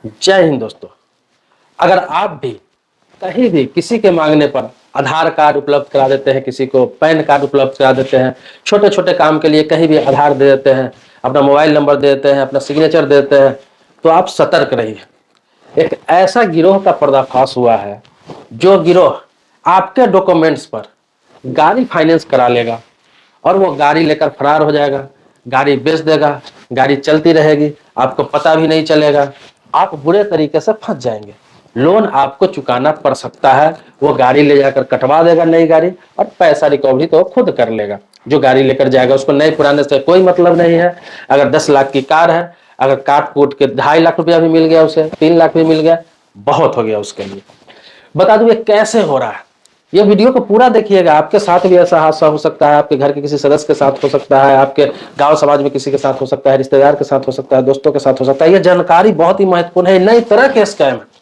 जय हिंद दोस्तों। अगर आप भी कहीं भी किसी के मांगने पर आधार कार्ड उपलब्ध करा देते हैं, किसी को पैन कार्ड उपलब्ध करा देते हैं, छोटे छोटे काम के लिए कहीं भी आधार दे देते हैं, अपना मोबाइल नंबर दे देते हैं, अपना सिग्नेचर दे देते हैं, तो आप सतर्क रहिए। एक ऐसा गिरोह का पर्दाफाश हुआ है जो गिरोह आपके डॉक्यूमेंट्स पर गाड़ी फाइनेंस करा लेगा और वो गाड़ी लेकर फरार हो जाएगा, गाड़ी बेच देगा, गाड़ी चलती रहेगी, आपको पता भी नहीं चलेगा, आप बुरे तरीके से फंस जाएंगे। लोन आपको चुकाना पड़ सकता है, वो गाड़ी ले जाकर कटवा देगा नई गाड़ी, और पैसा रिकवरी तो खुद कर लेगा। जो गाड़ी लेकर जाएगा उसको नए पुराने से कोई मतलब नहीं है। अगर 10 लाख की कार है, अगर काट कूट के 2.5 लाख रुपया भी मिल गया, उसे 3 लाख भी मिल गया, बहुत हो गया उसके लिए। बता दूं ये कैसे हो रहा है, ये वीडियो को पूरा देखिएगा। आपके साथ भी ऐसा हादसा हो सकता है, आपके घर के किसी सदस्य के साथ हो सकता है, आपके गांव समाज में किसी के साथ हो सकता है, रिश्तेदार के साथ हो सकता है, दोस्तों के साथ हो सकता है। ये जानकारी बहुत ही महत्वपूर्ण है। नई तरह के स्कैम है,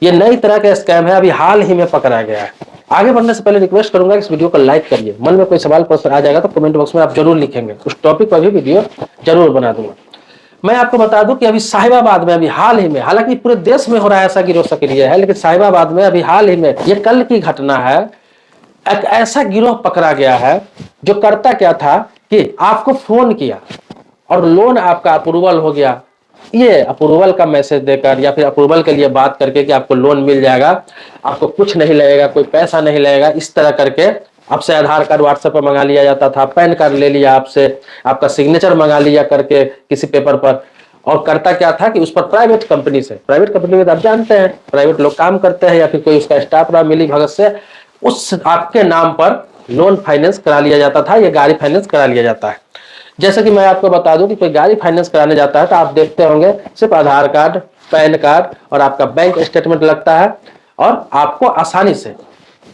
ये नई तरह का स्कैम है, अभी हाल ही में पकड़ा गया है। आगे बढ़ने से पहले रिक्वेस्ट करूंगा इस वीडियो को लाइक करिए। मन में कोई सवाल प्रश्न आ जाएगा तो कमेंट बॉक्स में आप जरूर लिखेंगे, उस टॉपिक पर भी वीडियो जरूर बना दूंगा। मैं आपको बता दूं कि अभी साहिबाबाद में अभी हाल ही में, हालांकि पूरे देश में हो रहा है ऐसा गिरोह सक्रिय है, लेकिन साहिबाबाद में अभी हाल ही में, ये कल की घटना है, एक ऐसा गिरोह पकड़ा गया है जो करता क्या था कि आपको फोन किया और लोन आपका अप्रूवल हो गया, ये अप्रूवल का मैसेज देकर या फिर अप्रूवल के लिए बात करके कि आपको लोन मिल जाएगा, आपको कुछ नहीं लगेगा, कोई पैसा नहीं लगेगा, इस तरह करके आपसे आधार कार्ड व्हाट्सएप पर मंगा लिया जाता था, पैन कार्ड ले लिया आपसे, आपका सिग्नेचर मंगा लिया करके किसी पेपर पर। और करता क्या था कि उस पर प्राइवेट कंपनी से, प्राइवेट कंपनी में आप जानते हैं प्राइवेट लोग काम करते हैं, या फिर कोई उसका स्टाफ रहा मिली भगत से, उस आपके नाम पर लोन फाइनेंस करा लिया जाता था, ये गाड़ी फाइनेंस करा लिया जाता है। जैसे कि मैं आपको बता दूं कि कोई गाड़ी फाइनेंस कराने जाता है तो आप देखते होंगे सिर्फ आधार कार्ड, पैन कार्ड और आपका बैंक स्टेटमेंट लगता है और आपको आसानी से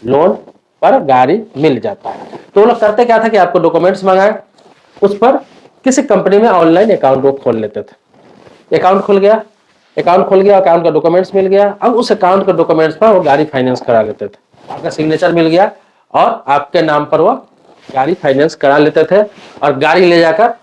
लोन पर गाड़ी मिल जाता है। तो वो लोग करते क्या था कि आपको डॉक्यूमेंट्स मंगाए, उस पर किसी कंपनी में ऑनलाइन अकाउंट वो खोल लेते थे। अकाउंट खुल गया, अकाउंट का डॉक्यूमेंट्स मिल गया, अब उस अकाउंट के डॉक्यूमेंट्स पर वो गाड़ी फाइनेंस करा लेते थे। आपका सिग्नेचर मिल गया और आपके नाम पर वो गाड़ी फाइनेंस करा लेते थे और गाड़ी ले जाकर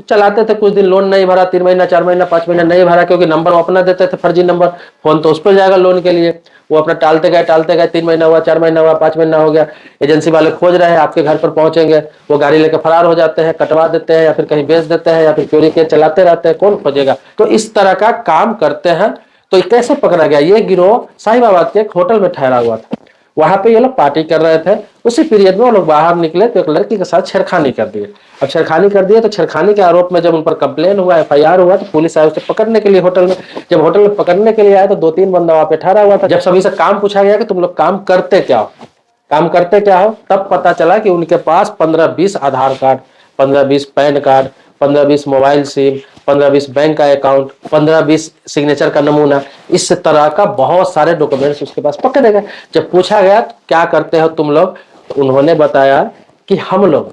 चलाते थे। कुछ दिन लोन नहीं भरा, 3 महीना 4 महीना 5 महीना नहीं भरा, क्योंकि नंबर वो अपना देते थे, फर्जी नंबर, फोन तो उस पर जाएगा लोन के लिए। वो अपना टालते गए, 3 महीना हुआ, 4 महीना हुआ, 5 महीना हो गया, एजेंसी वाले खोज रहे हैं, आपके घर पर पहुंचेंगे, वो गाड़ी लेकर फरार हो जाते हैं, कटवा देते हैं, या फिर कहीं बेच देते हैं, या फिर चोरी के चलाते रहते हैं, कौन खोजेगा। तो इस तरह का काम करते हैं। तो कैसे पकड़ा गया, ये गिरोह साहिबाबाद के एक होटल में ठहरा हुआ था। वहां पे ये लोग पार्टी कर रहे थे, उसी पीरियड में वो लोग बाहर निकले तो एक लड़की के साथ छेड़खानी कर दिए। अब छेड़खानी कर दिए तो छेड़खानी के आरोप में जब उन पर कंप्लेन हुआ, एफआईआर हुआ, तो पुलिस आई उसे पकड़ने के लिए होटल में। जब होटल में पकड़ने के लिए आया तो 2-3 बंदा वहां पे ठहरा हुआ था। जब सभी से काम पूछा गया कि तुम लोग काम करते क्या हो, तब पता चला कि उनके पास 15-20 Aadhaar card, 15-20 PAN card, 15-20 mobile SIM, 15-20 bank का अकाउंट, 15-20 सिग्नेचर का नमूना, इस तरह का बहुत सारे डॉक्यूमेंट्स उसके पास पकड़े गए। जब पूछा गया तो क्या करते हो तुम लोग, तो उन्होंने बताया कि हम लोग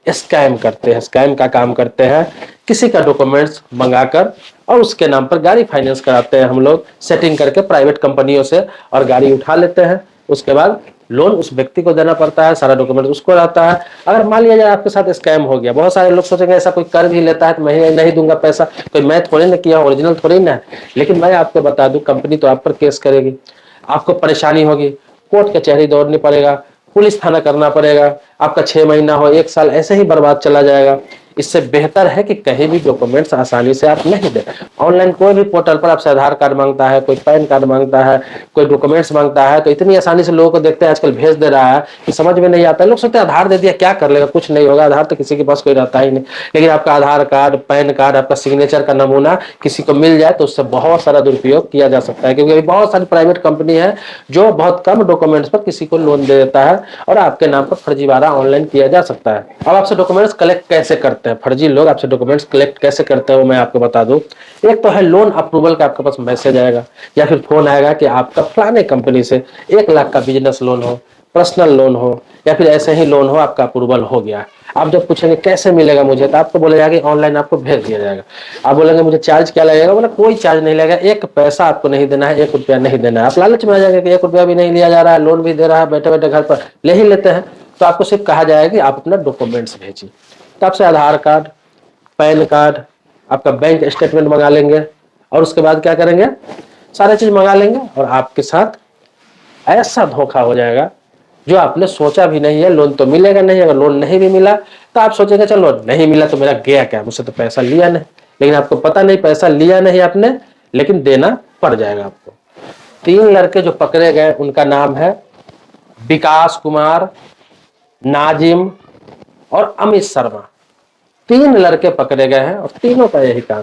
स्कैम करते हैं, स्कैम का काम करते हैं, किसी का डॉक्यूमेंट्स मंगाकर और उसके नाम पर गाड़ी फाइनेंस कराते हैं हम लोग, सेटिंग करके प्राइवेट कंपनियों से, और गाड़ी उठा लेते हैं। उसके बाद लोन उस व्यक्ति को देना पड़ता है, सारा डॉक्यूमेंट उसको रहता है। अगर मान लिया जाए आपके साथ स्कैम हो गया, बहुत सारे लोग सोचेंगे ऐसा कोई कर भी लेता है तो मैं नहीं दूंगा पैसा, कोई मैं थोड़ी ना किया, ओरिजिनल थोड़ी ना है। लेकिन मैं आपको बता दूं, कंपनी तो आप पर केस करेगी, आपको परेशानी होगी, कोर्ट कचहरी दौड़नी पड़ेगा, पुलिस थाना करना पड़ेगा, आपका 6 महीना हो 1 साल ऐसे ही बर्बाद चला जाएगा। इससे बेहतर है कि कहीं भी डॉक्यूमेंट्स आसानी से आप नहीं दें। ऑनलाइन कोई भी पोर्टल पर आपसे आधार कार्ड मांगता है, कोई पैन कार्ड मांगता है, कोई डॉक्यूमेंट्स मांगता है, तो इतनी आसानी से लोगों को देखते हैं आजकल भेज दे रहा है कि समझ में नहीं आता है। लोग सोचते हैं आधार दे दिया क्या कर लेगा, कुछ नहीं होगा, आधार तो किसी के पास कोई रहता ही नहीं। लेकिन आपका आधार कार्ड, पैन कार्ड, आपका सिग्नेचर का नमूना किसी को मिल जाए तो उससे बहुत सारा दुरुपयोग किया जा सकता है, क्योंकि अभी बहुत सारी प्राइवेट कंपनी है जो बहुत कम डॉक्यूमेंट्स पर किसी को लोन दे देता है और आपके नाम पर फर्जीवाड़ा ऑनलाइन किया जा सकता है। अब आपसे डॉक्यूमेंट्स कलेक्ट कैसे करते हैं, फर्जी लोग आपसे डॉक्यूमेंट्स कलेक्ट कैसे करते हैं, वो मैं आपको बता दूं। एक तो है लोन अप्रूवल का आपके पास मैसेज आएगा या फिर फोन आएगा कि आपका फलाने कंपनी से 1 लाख का बिजनेस लोन हो, पर्सनल लोन हो, या फिर ऐसे ही लोन हो, आपका अप्रूवल हो गया। आप जब पूछेंगे कैसे मिलेगा मुझे, तो आपको बोला जाएगा ऑनलाइन आपको भेज दिया जाएगा। आप बोलेंगे मुझे चार्ज क्या लगेगा, बोला कोई चार्ज नहीं लगेगा, 1 पैसा आपको नहीं देना है, 1 रुपया नहीं देना है। आप लालच में आ जाएंगे कि 1 रुपया भी नहीं लिया जा रहा है, लोन भी दे रहा है, बैठे बैठे घर पर ले ही लेते हैं। तो आपको सिर्फ कहा जाएगा कि आप अपना डॉक्यूमेंट्स भेजिए। तो आपसे आधार कार्ड, पैन कार्ड, आपका बैंक स्टेटमेंट मंगा लेंगे और उसके बाद क्या करेंगे, सारे चीज मंगा लेंगे और आपके साथ ऐसा धोखा हो जाएगा जो आपने सोचा भी नहीं है। लोन तो मिलेगा नहीं, अगर लोन नहीं भी मिला तो आप सोचेंगे चलो नहीं मिला तो मेरा गया क्या, मुझसे तो पैसा लिया नहीं। लेकिन आपको पता नहीं पैसा लिया नहीं आपने, लेकिन देना पड़ जाएगा आपको। 3 लड़के जो पकड़े गए उनका नाम है विकास कुमार, नाजिम और अमित शर्मा। 3 लड़के पकड़े गए हैं और तीनों का यही काम,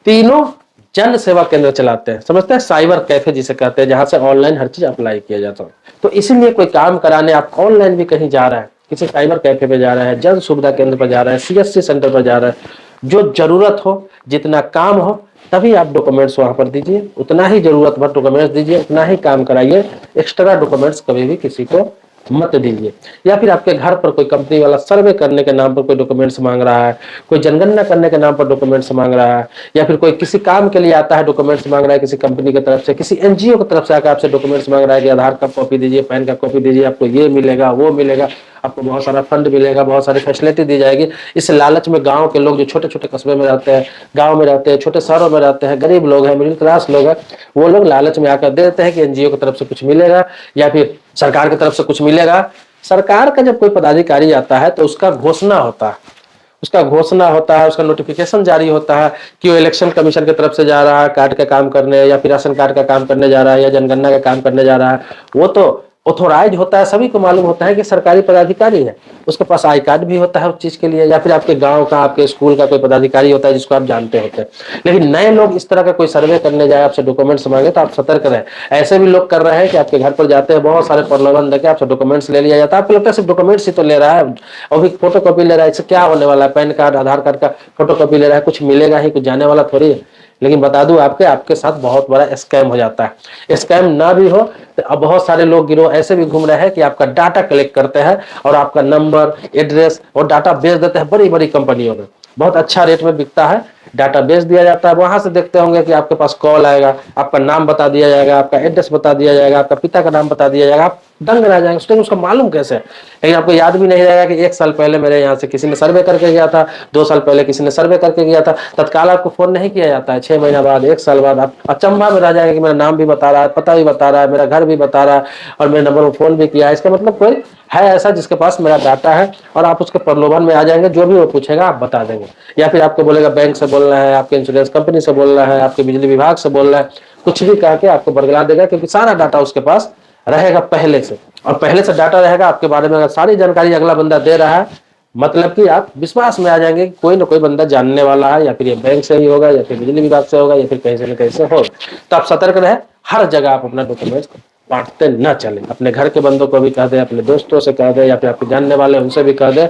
तीनों जन सेवा केंद्र चलाते हैं, समझते हैं, साइबर कैफे जिसे कहते हैं, जहां से ऑनलाइन हर चीज अप्लाई किया जाता है। तो इसीलिए कोई काम कराने आप ऑनलाइन भी कहीं जा रहा है, किसी साइबर कैफे पे जा रहा है, जन सुविधा केंद्र पर जा रहा है, सीएससी सेंटर पर जा रहा है, जो जरूरत हो, जितना काम हो तभी आप डॉक्यूमेंट्स वहां पर दीजिए, उतना ही जरूरत भर डॉक्यूमेंट्स दीजिए, उतना ही काम कराइए। एक्स्ट्रा डॉक्यूमेंट्स कभी भी किसी को मत दीजिए। या फिर आपके घर पर कोई कंपनी वाला सर्वे करने के नाम पर कोई डॉक्यूमेंट्स मांग रहा है, कोई जनगणना करने के नाम पर डॉक्यूमेंट्स मांग रहा है, या फिर कोई किसी काम के लिए आता है डॉक्यूमेंट्स मांग रहा है किसी कंपनी की तरफ से, किसी एनजीओ की तरफ से आकर आपसे डॉक्यूमेंट्स मांग रहा है कि आधार का कॉपी दीजिए, पैन का कॉपी दीजिए, आपको ये मिलेगा वो मिलेगा, आपको बहुत सारा फंड मिलेगा, बहुत सारी फैसिलिटी दी जाएगी। इस लालच में गांव के लोग जो छोटे छोटे कस्बे में रहते हैं, गांव में रहते हैं, छोटे शहरों में रहते हैं, गरीब लोग हैं, मिडिल क्लास लोग हैं, वो लोग लालच में आकर दे देते हैं कि एनजीओ की तरफ से कुछ मिलेगा या फिर सरकार की तरफ से कुछ मिलेगा। सरकार का जब कोई पदाधिकारी आता है तो उसका घोषणा होता है, उसका नोटिफिकेशन जारी होता है कि वो इलेक्शन कमीशन की तरफ से जा रहा है कार्ड का काम करने, या फिर राशन कार्ड का काम करने जा रहा है, या जनगणना का काम करने जा रहा है। वो तो ऑथोराइज होता है, सभी को मालूम होता है कि सरकारी पदाधिकारी है, उसके पास आई कार्ड भी होता है उस चीज के लिए, या फिर आपके गांव का, आपके स्कूल का कोई पदाधिकारी होता है जिसको आप जानते होते हैं। लेकिन नए लोग इस तरह का कोई सर्वे करने जाए, आपसे डॉक्यूमेंट्स मांगे तो आप सतर्क रहें। ऐसे भी लोग कर रहे हैं कि आपके घर पर जाते हैं, बहुत सारे प्रलोभन देके आपसे डॉक्यूमेंट्स ले लिया जाता है। आपको लगता है सिर्फ डॉक्यूमेंट्स ही तो ले रहा है, और भी फोटो कॉपी ले रहा है, इससे क्या होने वाला है, पैन कार्ड आधार कार्ड का फोटो कॉपी ले रहा है, कुछ मिलेगा ही, कुछ जाने वाला थोड़ी है। लेकिन बता दूं आपके साथ बहुत बड़ा स्कैम हो जाता है। स्कैम ना भी हो तो अब बहुत सारे लोग गिरोह ऐसे भी घूम रहे हैं कि आपका डाटा कलेक्ट करते हैं और आपका नंबर, एड्रेस और डाटा बेच देते हैं बड़ी बड़ी कंपनियों में। बहुत अच्छा रेट में बिकता है, डाटा बेच दिया जाता है। वहां से देखते होंगे कि आपके पास कॉल आएगा, आपका नाम बता दिया जाएगा, आपका एड्रेस बता दिया जाएगा, आपका पिता का नाम बता दिया जाएगा, आप दंग रह जाएंगे। उसको उसका मालूम कैसे है? लेकिन आपको याद भी नहीं रहेगा कि 1 साल पहले मेरे यहाँ से किसी ने सर्वे करके गया था, 2 साल पहले किसी ने सर्वे करके गया था। तत्काल आपको फोन नहीं किया जाता है, 6 महीना बाद, 1 साल बाद आप अचंभा में रह जाएंगे कि मेरा नाम भी बता रहा है, पता भी बता रहा है, मेरा घर भी बता रहा है और मेरे नंबर पर फोन भी किया है। इसका मतलब कोई है ऐसा जिसके पास मेरा डाटा है, और आप उसके प्रलोभन में आ जाएंगे। जो भी वो पूछेगा आप बता देंगे, या फिर आपको बोलेगा बैंक से बोलना है, आपके इंश्योरेंस कंपनी से बोलना है, आपके बिजली विभाग से बोलना है, कुछ भी कह के आपको बरगला देगा, क्योंकि सारा डाटा उसके पास रहेगा पहले से। और पहले से डाटा रहेगा आपके बारे में, अगर सारी जानकारी अगला बंदा दे रहा है, मतलब कि आप विश्वास में आ जाएंगे कि कोई ना कोई बंदा जानने वाला है, या फिर ये बैंक से ही होगा, या फिर बिजली विभाग से होगा, या फिर कहीं से न कहीं से होगा। तो आप सतर्क रहे, हर जगह आप अपना डॉक्यूमेंट्स बांटते न चले। अपने घर के बंदों को भी कह दे, अपने दोस्तों से कह दे, या फिर आपके जानने वाले उनसे भी कह दे,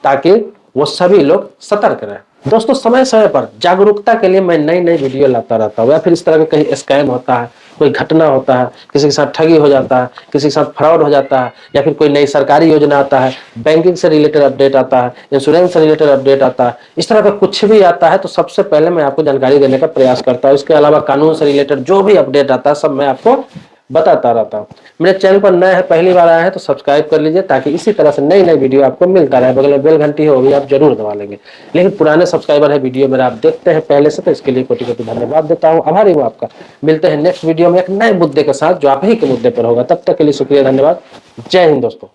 ताकि वो सभी लोग सतर्क रहे। दोस्तों, समय समय पर जागरूकता के लिए मैं नई नई वीडियो लाता रहता हूँ। या फिर इस तरह का कहीं स्कैम होता है, कोई घटना होता है, किसी के साथ ठगी हो जाता है, किसी के साथ फ्रॉड हो जाता है, या फिर कोई नई सरकारी योजना आता है, बैंकिंग से रिलेटेड अपडेट आता है, इंश्योरेंस से रिलेटेड अपडेट आता है, इस तरह का कुछ भी आता है तो सबसे पहले मैं आपको जानकारी देने का प्रयास करता हूँ। इसके अलावा कानून से रिलेटेड जो भी अपडेट आता है सब मैं आपको बताता रहता हूँ। मेरे चैनल पर नए हैं, पहली बार आए हैं तो सब्सक्राइब कर लीजिए, ताकि इसी तरह से नई नई वीडियो आपको मिलता रहे। बगल में बेल घंटी है, वो भी आप जरूर दबा लेंगे। लेकिन पुराने सब्सक्राइबर है, वीडियो मेरा आप देखते हैं पहले से, तो इसके लिए कोटि कोटि धन्यवाद देता हूँ, आभारी हूँ आपका। मिलते हैं नेक्स्ट वीडियो में एक नए मुद्दे के साथ जो आप ही के मुद्दे पर होगा। तब तक के लिए शुक्रिया, धन्यवाद, जय हिंद दोस्तों।